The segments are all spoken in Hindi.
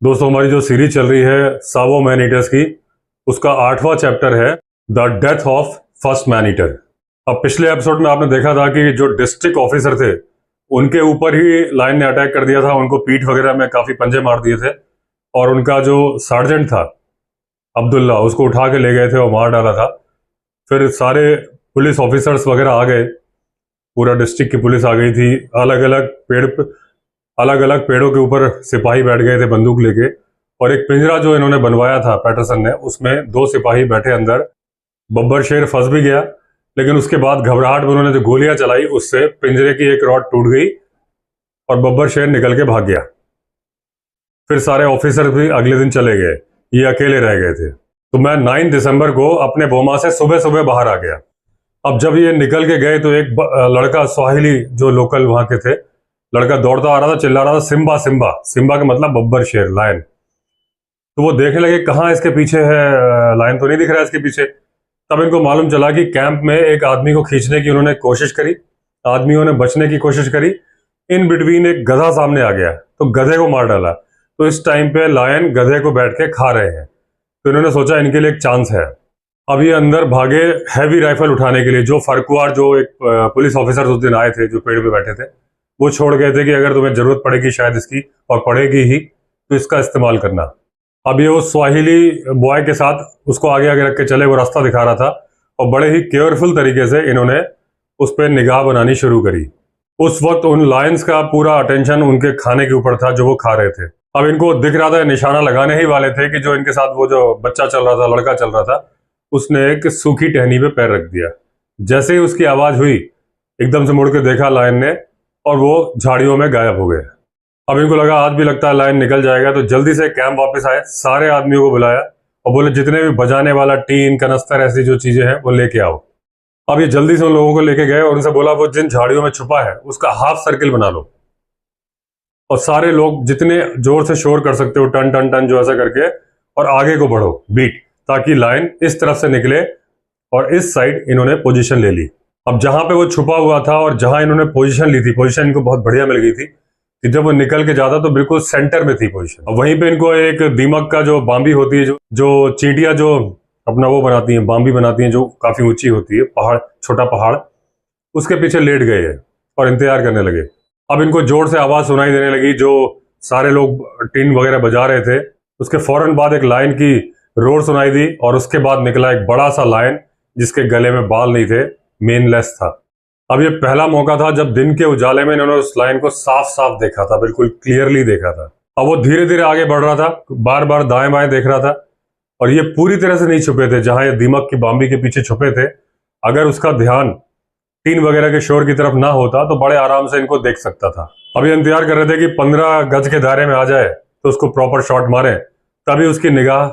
दोस्तों, हमारी जो सीरीज चल रही है सावो मैन ईटर्स की, उसका 8वां चैप्टर है the death of first man eater. अब पिछले एपिसोड में आपने देखा था कि जो डिस्ट्रिक्ट ऑफिसर थे उनके ऊपर ही लायन ने अटैक कर दिया था, उनको पीठ वगैरह में काफी पंजे मार दिए थे और उनका जो सार्जेंट था अब्दुल्ला, उसको उठा के ले गए थे और मार डाला था। फिर सारे पुलिस ऑफिसर्स वगैरह आ गए, पूरा डिस्ट्रिक्ट की पुलिस आ गई थी। अलग अलग पेड़ों के ऊपर सिपाही बैठ गए थे बंदूक लेके, और एक पिंजरा जो इन्होंने बनवाया था पैटरसन ने, उसमें 2 सिपाही बैठे अंदर। बब्बर शेर फंस भी गया, लेकिन उसके बाद घबराहट में उन्होंने जो गोलियां चलाई उससे पिंजरे की एक रॉड टूट गई और बब्बर शेर निकल के भाग गया। फिर सारे ऑफिसर भी अगले दिन चले गए, ये अकेले रह गए थे। तो मैं 9 दिसंबर को अपने बोमा से सुबह सुबह बाहर आ गया। अब जब ये निकल के गए तो एक लड़का, स्वाहिली जो लोकल वहां के थे, लड़का दौड़ता आ रहा था, चिल्ला रहा था सिम्बा सिम्बा। सिम्बा का मतलब बब्बर शेर, लायन। तो वो देखने लगे कहाँ इसके पीछे है, लायन तो नहीं दिख रहा है इसके पीछे। तब इनको मालूम चला कि कैंप में एक आदमी को खींचने की उन्होंने कोशिश करी, आदमियों ने बचने की कोशिश करी। इन बिटवीन एक गधा सामने आ गया तो गधे को मार डाला। तो इस टाइम पे लायन गधे को बैठ के खा रहे हैं, तो इन्होंने सोचा इनके लिए एक चांस है। अब ये अंदर भागे हैवी राइफल उठाने के लिए। जो फरकुआर, जो एक पुलिस ऑफिसर उस दिन आए थे जो पेड़ पे बैठे थे, वो छोड़ गए थे कि अगर तुम्हें जरूरत पड़ेगी शायद इसकी, और पड़ेगी ही, तो इसका इस्तेमाल करना। अब ये उस स्वाहिली बॉय के साथ उसको आगे आगे रख के चले, वो रास्ता दिखा रहा था, और बड़े ही केयरफुल तरीके से इन्होंने उस पर निगाह बनानी शुरू करी। उस वक्त उन लायंस का पूरा अटेंशन उनके खाने के ऊपर था जो वो खा रहे थे। अब इनको दिख रहा था, निशाना लगाने ही वाले थे कि जो इनके साथ वो जो बच्चा चल रहा था, लड़का चल रहा था, उसने एक सूखी टहनी पे पैर रख दिया। जैसे ही उसकी आवाज हुई, एकदम से मुड़ के देखा लायन ने, और वो झाड़ियों में गायब हो गए। अब इनको लगा आज भी लगता है लायन निकल जाएगा, तो जल्दी से कैंप वापस आए, सारे आदमियों को बुलाया और बोले जितने भी बजाने वाला टीन, कनस्तर, ऐसी जो चीजें हैं वो लेके आओ। अब ये जल्दी से उन लोगों को लेके गए और उनसे बोला वो जिन झाड़ियों में छुपा है उसका हाफ सर्किल बना लो, और सारे लोग जितने जोर से शोर कर सकते हो, टन टन टन जो ऐसा करके, और आगे को बढ़ो बीट, ताकि लायन इस तरफ से निकले। और इस साइड इन्होंने पोजीशन ले ली। अब जहां पे वो छुपा हुआ था और जहां इन्होंने पोजीशन ली थी, पोजीशन इनको बहुत बढ़िया मिल गई थी कि जब वो निकल के जाता तो बिल्कुल सेंटर में थी पोजीशन। अब वहीं पे इनको एक दीमक का जो बाम्बी होती है, जो चींटियां जो अपना वो बनाती हैं, बाम्बी बनाती हैं, जो काफी ऊंची होती है, पहाड़, छोटा पहाड़, उसके पीछे लेट गए हैं और इंतजार करने लगे। अब इनको जोर से आवाज सुनाई देने लगी, जो सारे लोग टीन वगैरह बजा रहे थे। उसके फौरन बाद एक लायन की रोर सुनाई दी, और उसके बाद निकला एक बड़ा सा लायन जिसके गले में बाल नहीं थे, मेनलेस था। अब ये पहला मौका था जब दिन के उजाले में इन्होंने उस लायन को साफ साफ देखा था, बिल्कुल क्लियरली देखा था। अब वो धीरे धीरे आगे बढ़ रहा था, बार बार दाएं बाएं देख रहा था, और ये पूरी तरह से नहीं छुपे थे जहां ये दीमक की बाम्बी के पीछे छुपे थे। अगर उसका ध्यान टीन वगैरह के शोर की तरफ ना होता तो बड़े आराम से इनको देख सकता था। अब ये इंतजार कर रहे थे कि 15 गज के दायरे में आ जाए तो उसको प्रॉपर शॉट मारे। तभी उसकी निगाह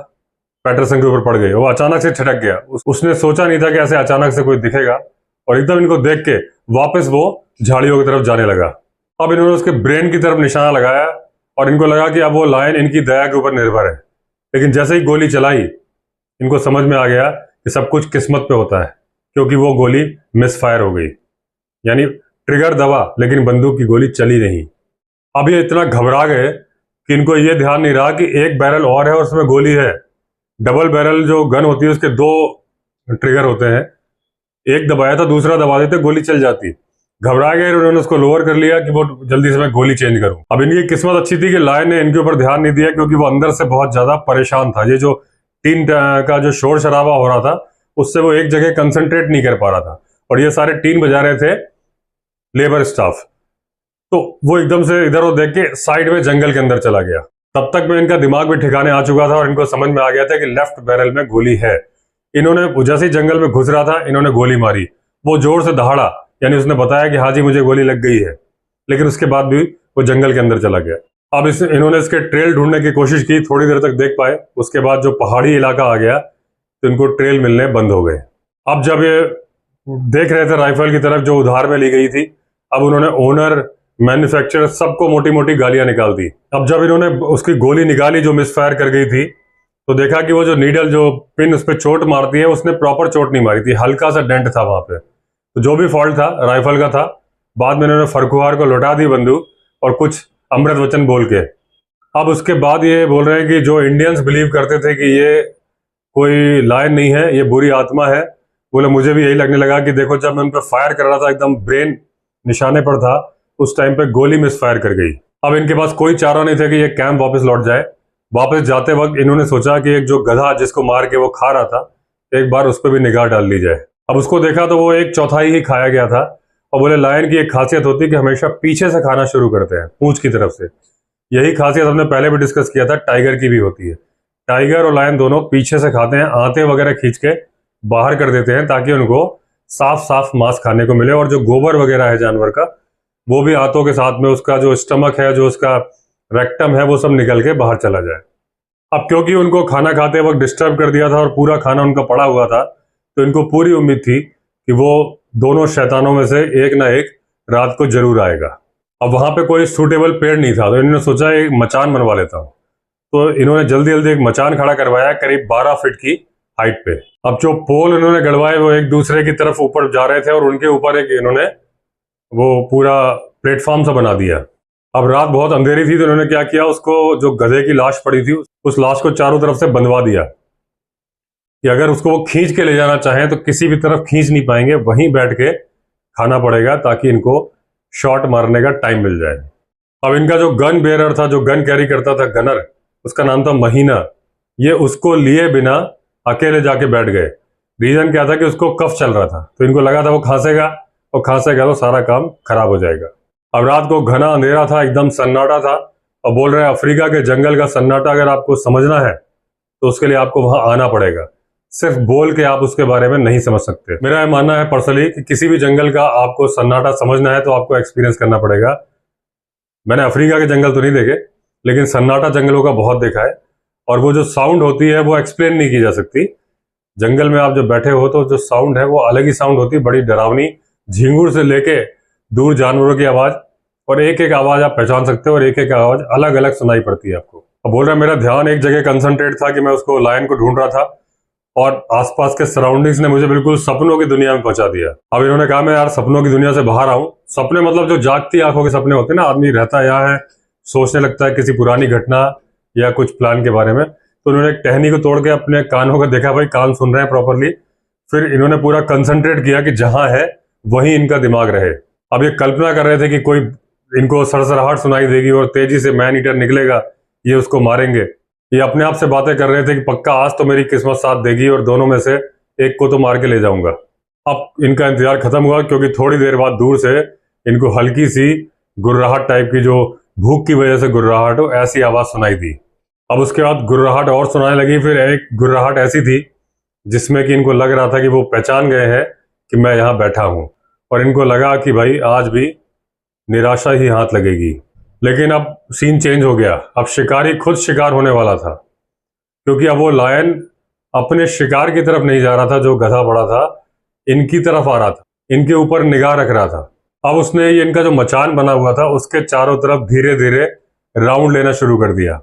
पैटरसन के ऊपर पड़ गई। वो अचानक से छिटक गया। उसने सोचा नहीं था कि ऐसे अचानक से कोई दिखेगा, और एकदम इनको देख के वापस वो झाड़ियों की तरफ जाने लगा। अब इन्होंने उसके ब्रेन की तरफ निशाना लगाया, और इनको लगा कि अब वो लायन इनकी दया के ऊपर निर्भर है। लेकिन जैसे ही गोली चलाई, इनको समझ में आ गया कि सब कुछ किस्मत पे होता है, क्योंकि वो गोली मिस फायर हो गई। यानी ट्रिगर दबा, लेकिन बंदूक की गोली चली नहीं। अब ये इतना घबरा गए कि इनको ये ध्यान नहीं रहा कि एक बैरल और है और उसमें गोली है। डबल बैरल जो गन होती है उसके 2 ट्रिगर होते हैं, एक दबाया था, दूसरा दबा देते, गोली चल जाती। घबरा गए, उन्होंने उसको लोअर कर लिया कि वो जल्दी से मैं गोली चेंज करूं। अब इनकी किस्मत अच्छी थी कि लायन ने इनके ऊपर ध्यान नहीं दिया, क्योंकि वो अंदर से बहुत ज्यादा परेशान था। ये जो टीन का जो शोर शराबा हो रहा था, उससे वो एक जगह कंसंट्रेट नहीं कर पा रहा था, और ये सारे टीन बजा रहे थे लेबर स्टाफ। तो वो एकदम से इधर उधर देख के साइड में जंगल के अंदर चला गया। तब तक में इनका दिमाग भी ठिकाने आ चुका था, और इनको समझ में आ गया था कि लेफ्ट बैरल में गोली है। इन्होंने जैसे ही जंगल में घुस रहा था, इन्होंने गोली मारी। वो जोर से दहाड़ा, यानी उसने बताया कि हाँ जी मुझे गोली लग गई है, लेकिन उसके बाद भी वो जंगल के अंदर चला गया। अब इन्होंने इसके ट्रेल ढूंढने की कोशिश की, थोड़ी देर तक देख पाए। उसके बाद जो पहाड़ी इलाका आ गया तो इनको ट्रेल मिलने बंद हो गए। अब जब ये देख रहे थे राइफल की तरफ जो उधार में ली गई थी, अब उन्होंने ओनर, मैन्युफैक्चरर, सबको मोटी मोटी गालियां निकाल दी। अब जब इन्होंने उसकी गोली निकाली जो मिस फायर कर गई थी, तो देखा कि वो जो नीडल, जो पिन उस पर चोट मारती है, उसने प्रॉपर चोट नहीं मारी थी, हल्का सा डेंट था वहां पे। तो जो भी फॉल्ट था राइफल का था। बाद में इन्होंने फरकुहार को लौटा दी बंदूक, और कुछ अमृत वचन बोल के अब उसके बाद ये बोल रहे हैं कि जो इंडियंस बिलीव करते थे कि ये कोई लायन नहीं है, ये बुरी आत्मा है, बोले मुझे भी यही लगने लगा कि देखो जब मैं उन पर फायर कर रहा था एकदम ब्रेन निशाने पर था, उस टाइम पे गोली मिस फायर कर गई। अब इनके पास कोई चारा नहीं था कि ये कैंप वापस लौट जाए। वापस जाते वक्त इन्होंने सोचा कि एक जो गधा जिसको मार के वो खा रहा था, एक बार उस पर भी निगाह डाल ली जाए। अब उसको देखा तो वो 1/4 ही खाया गया था। और बोले लायन की एक खासियत होती है कि हमेशा पीछे से खाना शुरू करते हैं, पूंछ की तरफ से। यही खासियत हमने पहले भी डिस्कस किया था, टाइगर की भी होती है। टाइगर और लायन दोनों पीछे से खाते हैं, आंतें वगैरह खींच के बाहर कर देते हैं ताकि उनको साफ साफ मांस खाने को मिले, और जो गोबर वगैरह है जानवर का वो भी आंतों के साथ में उसका जो स्टमक है, जो उसका रेक्टम है, वो सब निकल के बाहर चला जाए। अब क्योंकि उनको खाना खाते वक्त डिस्टर्ब कर दिया था और पूरा खाना उनका पड़ा हुआ था, तो इनको पूरी उम्मीद थी कि वो दोनों शैतानों में से एक ना एक रात को जरूर आएगा। अब वहां पे कोई सूटेबल पेड़ नहीं था, तो इन्होंने सोचा एक मचान बनवा लेता हूँ। तो इन्होंने जल्दी जल्दी एक मचान खड़ा करवाया करीब 12 फीट की हाइट पे। अब जो पोल इन्होंने गड़वाए वो एक दूसरे की तरफ ऊपर जा रहे थे, और उनके ऊपर एक इन्होंने वो पूरा प्लेटफॉर्म सा बना दिया। अब रात बहुत अंधेरी थी, तो इन्होंने क्या किया, उसको जो गधे की लाश पड़ी थी उस लाश को चारों तरफ से बंधवा दिया कि अगर उसको वो खींच के ले जाना चाहें तो किसी भी तरफ खींच नहीं पाएंगे, वहीं बैठ के खाना पड़ेगा ताकि इनको शॉट मारने का टाइम मिल जाए। अब इनका जो गन बेयरर था, जो गन कैरी करता था, गनर, उसका नाम था महीना। ये उसको लिए बिना अकेले जाके बैठ गए। रीजन क्या था कि उसको कफ चल रहा था, तो इनको लगा था वो खांसेगा, और खांसेगा तो सारा काम खराब हो जाएगा। अब रात को घना अंधेरा था, एकदम सन्नाटा था, और बोल रहे हैं अफ्रीका के जंगल का सन्नाटा अगर आपको समझना है तो उसके लिए आपको वहां आना पड़ेगा। सिर्फ बोल के आप उसके बारे में नहीं समझ सकते। मेरा यह मानना है पर्सनली कि किसी भी जंगल का आपको सन्नाटा समझना है तो आपको एक्सपीरियंस करना पड़ेगा। मैंने अफ्रीका के जंगल तो नहीं देखे, लेकिन सन्नाटा जंगलों का बहुत देखा है, और वो जो साउंड होती है वो एक्सप्लेन नहीं की जा सकती। जंगल में आप जब बैठे हो तो जो साउंड है वो अलग ही साउंड होती है, बड़ी डरावनी। झींगुर से लेके दूर जानवरों की आवाज, और एक एक आवाज आप पहचान सकते हो, और एक एक आवाज अलग अलग सुनाई पड़ती है आपको। अब बोल रहा है मेरा ध्यान एक जगह कंसंट्रेट था कि मैं उसको लायन को ढूंढ रहा था, और आसपास के सराउंडिंग्स ने मुझे बिल्कुल सपनों की दुनिया में पहुंचा दिया। अब इन्होंने कहा मैं यार सपनों की दुनिया से बाहर आऊं। सपने मतलब जो जागती आंखों के सपने होते हैं ना, आदमी रहता है यहाँ है, सोचने लगता है किसी पुरानी घटना या कुछ प्लान के बारे में। तो उन्होंने एक टहनी को तोड़ के अपने कानों का देखा, भाई कान सुन रहे हैं प्रॉपरली। फिर इन्होंने पूरा कंसंट्रेट किया कि जहां है वहीं इनका दिमाग रहे। अब ये कल्पना कर रहे थे कि कोई इनको सरसराहट सुनाई देगी और तेजी से मैन ईटर निकलेगा, ये उसको मारेंगे। ये अपने आप से बातें कर रहे थे कि पक्का आज तो मेरी किस्मत साथ देगी और दोनों में से एक को तो मार के ले जाऊंगा। अब इनका इंतजार खत्म हुआ, क्योंकि थोड़ी देर बाद दूर से इनको हल्की सी गुर्राहट टाइप की, जो भूख की वजह से गुर्राहट हो, ऐसी आवाज सुनाई दी। अब उसके बाद गुर्राहट और सुनाने लगी। फिर एक गुर्राहट ऐसी थी जिसमें कि इनको लग रहा था कि वो पहचान गए हैं कि मैं यहाँ बैठा हूं, और इनको लगा कि भाई आज भी निराशा ही हाथ लगेगी। लेकिन अब सीन चेंज हो गया। अब शिकारी खुद शिकार होने वाला था, क्योंकि अब वो लायन अपने शिकार की तरफ नहीं जा रहा था, जो गधा बड़ा था इनकी तरफ आ रहा था, इनके ऊपर निगाह रख रहा था। अब उसने ये इनका जो मचान बना हुआ था उसके चारों तरफ धीरे धीरे राउंड लेना शुरू कर दिया,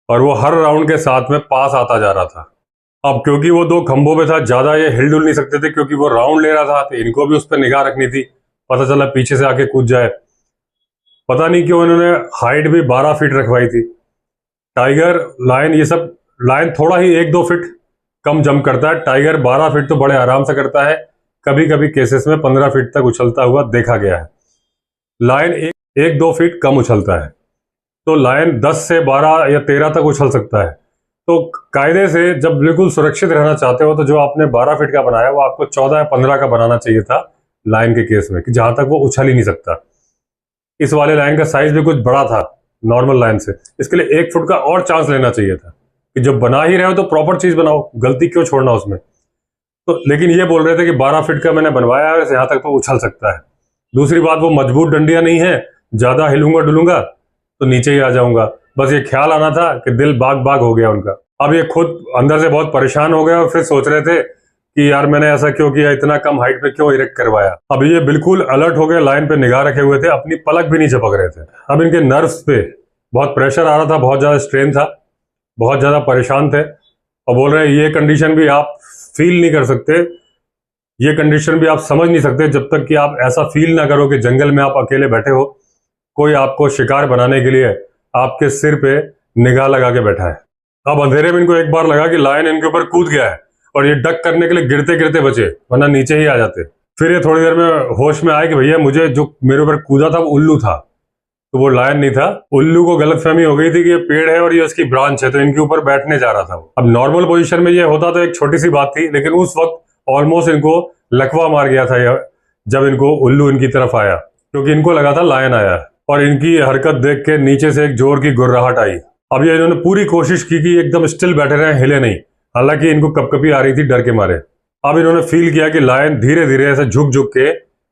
और वो हर राउंड के साथ में पास आता जा रहा था। अब क्योंकि वो 2 खंभों पे था, ज्यादा ये हिलडुल नहीं सकते थे, क्योंकि वो राउंड ले रहा था, तो इनको भी उस पर निगाह रखनी थी। पता चला पीछे से आके कूद जाए। पता नहीं क्यों इन्होंने हाइट भी 12 फीट रखवाई थी। टाइगर, लायन, ये सब, लायन थोड़ा ही 1-2 फीट कम जंप करता है, टाइगर 12 फीट तो बड़े आराम से करता है। कभी कभी केसेस में 15 फीट तक उछलता हुआ देखा गया है। लायन 1-2 फीट कम उछलता है, तो लायन 10 से 12 या 13 तक उछल सकता है। तो कायदे से जब बिल्कुल सुरक्षित रहना चाहते हो तो जो आपने 12 फीट का बनाया वो आपको 14 या 15 का बनाना चाहिए था लायन के केस में, कि जहां तक वो उछल ही नहीं सकता। इस वाले लायन का साइज भी कुछ बड़ा था नॉर्मल लायन से, इसके लिए 1 फुट का और चांस लेना चाहिए था कि जब बना ही रहे हो तो प्रॉपर चीज बनाओ, गलती क्यों छोड़ना उसमें। तो लेकिन ये बोल रहे थे कि 12 फीट का मैंने बनवाया है, यहाँ तक तो उछल सकता है। दूसरी बात, वो मजबूत डंडियां नहीं है, ज्यादा हिलूंगा डुलूंगा तो नीचे ही आ जाऊंगा। बस ये ख्याल आना था कि दिल बाग बाग हो गया उनका। अब ये खुद अंदर से बहुत परेशान हो गए और फिर सोच रहे थे कि यार मैंने ऐसा क्यों किया, इतना कम हाइट पे क्यों इरेक्ट करवाया। अब ये बिल्कुल अलर्ट हो गए, लाइन पे निगाह रखे हुए थे, अपनी पलक भी नहीं झपक रहे थे। अब इनके नर्व्स पे बहुत प्रेशर आ रहा था, बहुत ज्यादा स्ट्रेन था, बहुत ज्यादा परेशान थे, और बोल रहे हैं ये कंडीशन भी आप फील नहीं कर सकते, ये कंडीशन भी आप समझ नहीं सकते जब तक कि आप ऐसा फील ना करो कि जंगल में आप अकेले बैठे हो, कोई आपको शिकार बनाने के लिए आपके सिर पे निगाह लगा के बैठा है। अब अंधेरे में इनको एक बार लगा कि लायन इनके ऊपर कूद गया है और ये डक करने के लिए गिरते गिरते बचे, वरना नीचे ही आ जाते। फिर ये थोड़ी देर में होश में आए कि भैया मुझे जो मेरे ऊपर कूदा था वो उल्लू था, तो वो लायन नहीं था। उल्लू को गलतफहमी हो गई थी कि ये पेड़ है और ये उसकी ब्रांच है, तो इनके ऊपर बैठने जा रहा था वो। अब नॉर्मल पोजीशन में ये होता तो एक छोटी सी बात थी, लेकिन उस वक्त ऑलमोस्ट इनको लकवा मार गया था यह, जब इनको उल्लू इनकी तरफ आया, क्योंकि इनको लगा था लायन आया है। और इनकी हरकत देख के नीचे से एक जोर की गुर्राहट आई। अब ये इन्होंने पूरी कोशिश की कि एकदम स्टिल बैठे रहे, हिले नहीं, हालांकि इनको कपकपी आ रही थी डर के मारे। अब इन्होंने फील किया कि लायन धीरे धीरे ऐसे झुक झुक के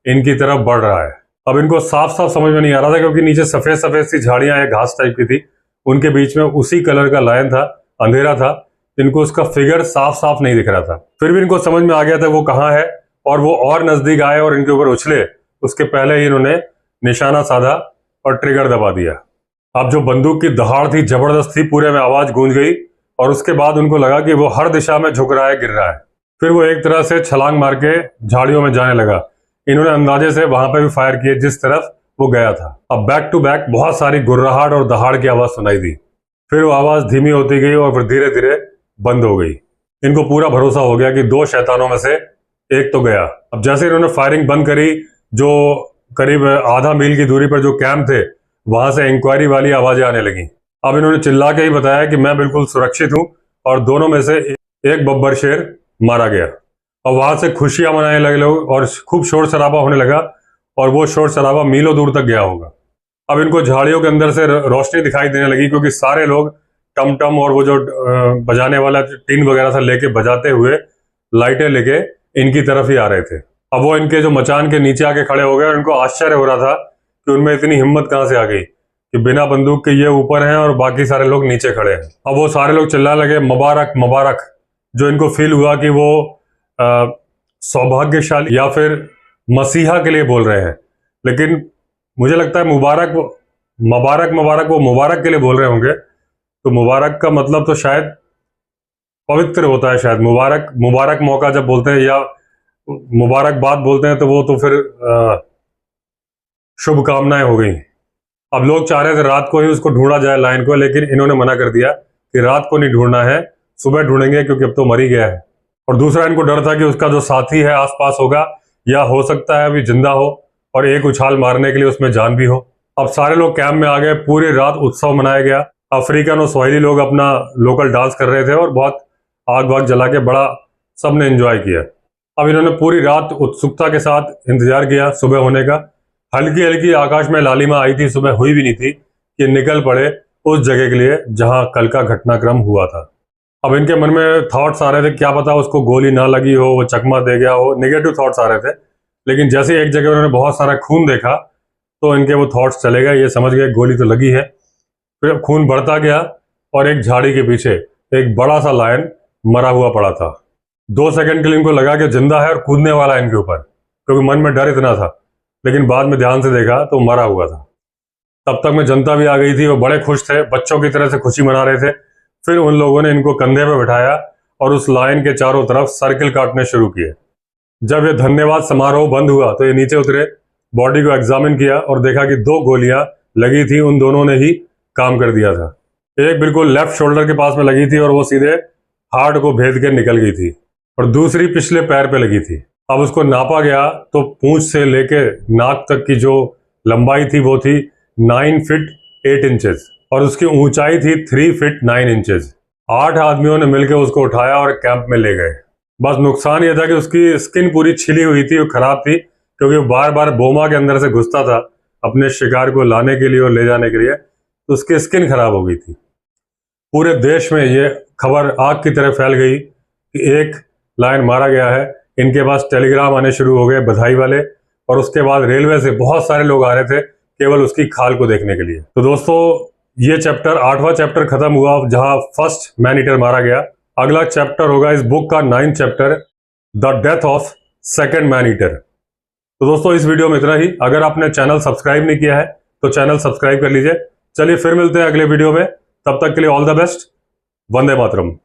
इनकी तरफ बढ़ रहा है। अब इनको साफ साफ समझ में नहीं आ रहा था, क्योंकि नीचे सफेद सफेद सी झाड़ियां या घास टाइप की थी, उनके बीच में उसी कलर का लायन था, अंधेरा था, इनको उसका फिगर साफ साफ नहीं दिख रहा था। फिर भी इनको समझ में आ गया था वो कहाँ है, और वो और नजदीक आए और इनके ऊपर उछले उसके पहले ही इन्होंने निशाना साधा और ट्रिगर दबा दिया। अब जो बंदूक की दहाड़ थी जबरदस्त थी, पूरे में आवाज गूंज गई, और उसके बाद उनको लगा कि वो हर दिशा में झुक रहा है, गिर रहा है। फिर वो एक तरह से छलांग मार के झाड़ियों में जाने लगा। इन्होंने अंदाजे से वहां पे भी फायर किए जिस तरफ वो गया था। अब बैक टू बैक बहुत सारी गुर्राहट और दहाड़ की आवाज सुनाई दी। फिर वो आवाज धीमी होती गई और फिर धीरे धीरे बंद हो गई। इनको पूरा भरोसा हो गया कि दो शैतानों में से एक तो गया। अब जैसे इन्होंने फायरिंग बंद करी, जो करीब आधा मील की दूरी पर जो कैंप थे वहां से इंक्वायरी वाली आवाजें आने लगी। अब इन्होंने चिल्ला के ही बताया कि मैं बिल्कुल सुरक्षित हूं, और दोनों में से एक बब्बर शेर मारा गया। और वहां से खुशियां मनाने लगे लोग और खूब शोर शराबा होने लगा, और वो शोर शराबा मीलों दूर तक गया होगा। अब इनको झाड़ियों के अंदर से रोशनी दिखाई देने लगी, क्योंकि सारे लोग टमटम और वो जो बजाने वाला टीन वगैरह था लेके बजाते हुए लाइटें लेके इनकी तरफ ही आ रहे थे। अब वो इनके जो मचान के नीचे आके खड़े हो गए और इनको आश्चर्य हो रहा था कि उनमें इतनी हिम्मत कहाँ से आ गई कि बिना बंदूक के ये ऊपर हैं और बाकी सारे लोग नीचे खड़े हैं। अब वो सारे लोग चिल्लाने लगे मुबारक मुबारक, जो इनको फील हुआ कि वो सौभाग्यशाली या फिर मसीहा के लिए बोल रहे हैं। लेकिन मुझे लगता है मुबारक मुबारक मुबारक वो मुबारक के लिए बोल रहे होंगे, तो मुबारक का मतलब तो शायद पवित्र होता है। शायद मुबारक मुबारक मौका जब बोलते हैं या मुबारकबाद बोलते हैं तो वो तो फिर शुभकामनाएं हो गई। अब लोग चाह रहे थे रात को ही उसको ढूंढा जाए लायन को, लेकिन इन्होंने मना कर दिया कि रात को नहीं ढूंढना है, सुबह ढूंढेंगे, क्योंकि अब तो मर ही गया है। और दूसरा इनको डर था कि उसका जो साथी है आसपास होगा, या हो सकता है अभी जिंदा हो और एक उछाल मारने के लिए उसमें जान भी हो। अब सारे लोग कैंप में आ गए, पूरी रात उत्सव मनाया गया। अफ्रीकन और स्वाहिली लोग अपना लोकल डांस कर रहे थे और बहुत आग वाग जला के बड़ा सबने एंजॉय किया। अब इन्होंने पूरी रात उत्सुकता के साथ इंतजार किया सुबह होने का। हल्की हल्की आकाश में लालिमा आई थी, सुबह हुई भी नहीं थी कि निकल पड़े उस जगह के लिए जहां कल का घटनाक्रम हुआ था। अब इनके मन में थॉट्स आ रहे थे, क्या पता उसको गोली ना लगी हो, वो चकमा दे गया हो, नेगेटिव थॉट्स आ रहे थे। लेकिन जैसे ही एक जगह उन्होंने बहुत सारा खून देखा तो इनके वो थॉट्स चले गए, ये समझ गए गोली तो लगी है। फिर खून बढ़ता गया और एक झाड़ी के पीछे एक बड़ा सा लायन मरा हुआ पड़ा था। 2 सेकंड के लिए इनको लगा कि जिंदा है और कूदने वाला है इनके ऊपर, क्योंकि मन में डर इतना था। लेकिन बाद में ध्यान से देखा तो मरा हुआ था। तब तक में जनता भी आ गई थी, वो बड़े खुश थे, बच्चों की तरह से खुशी मना रहे थे। फिर उन लोगों ने इनको कंधे पे बिठाया और उस लाइन के चारों तरफ सर्किल काटने शुरू किए। जब ये धन्यवाद समारोह बंद हुआ तो ये नीचे उतरे, बॉडी को एग्जामिन किया और देखा कि 2 गोलियां लगी थी, उन दोनों ने ही काम कर दिया था। एक बिल्कुल लेफ्ट शोल्डर के पास में लगी थी और वो सीधे हार्ट को भेद के निकल गई थी, और दूसरी पिछले पैर पे लगी थी। अब उसको नापा गया तो पूंछ से लेके नाक तक की जो लंबाई थी वो थी 9 फीट 8 इंचेस और उसकी ऊंचाई थी 3 फीट 9 इंचेस। 8 आदमियों ने मिलकर उसको उठाया और कैंप में ले गए। बस नुकसान यह था कि उसकी स्किन पूरी छिली हुई थी, वो खराब थी, क्योंकि वो बार बार बोमा के अंदर से घुसता था अपने शिकार को लाने के लिए और ले जाने के लिए, तो उसकी स्किन खराब हो गई थी। पूरे देश में ये खबर आग की तरह फैल गई कि एक लायन मारा गया है। इनके पास टेलीग्राम आने शुरू हो गए बधाई वाले, और उसके बाद रेलवे से बहुत सारे लोग आ रहे थे केवल उसकी खाल को देखने के लिए। तो दोस्तों ये चैप्टर 8वां चैप्टर खत्म हुआ जहां फर्स्ट मैन ईटर मारा गया। अगला चैप्टर होगा इस बुक का 9th chapter, the death of second man eater. तो दोस्तों इस वीडियो में इतना ही। अगर आपने चैनल सब्सक्राइब नहीं किया है तो चैनल सब्सक्राइब कर लीजिए। चलिए फिर मिलते हैं अगले वीडियो में, तब तक के लिए all the best. Vande Mataram.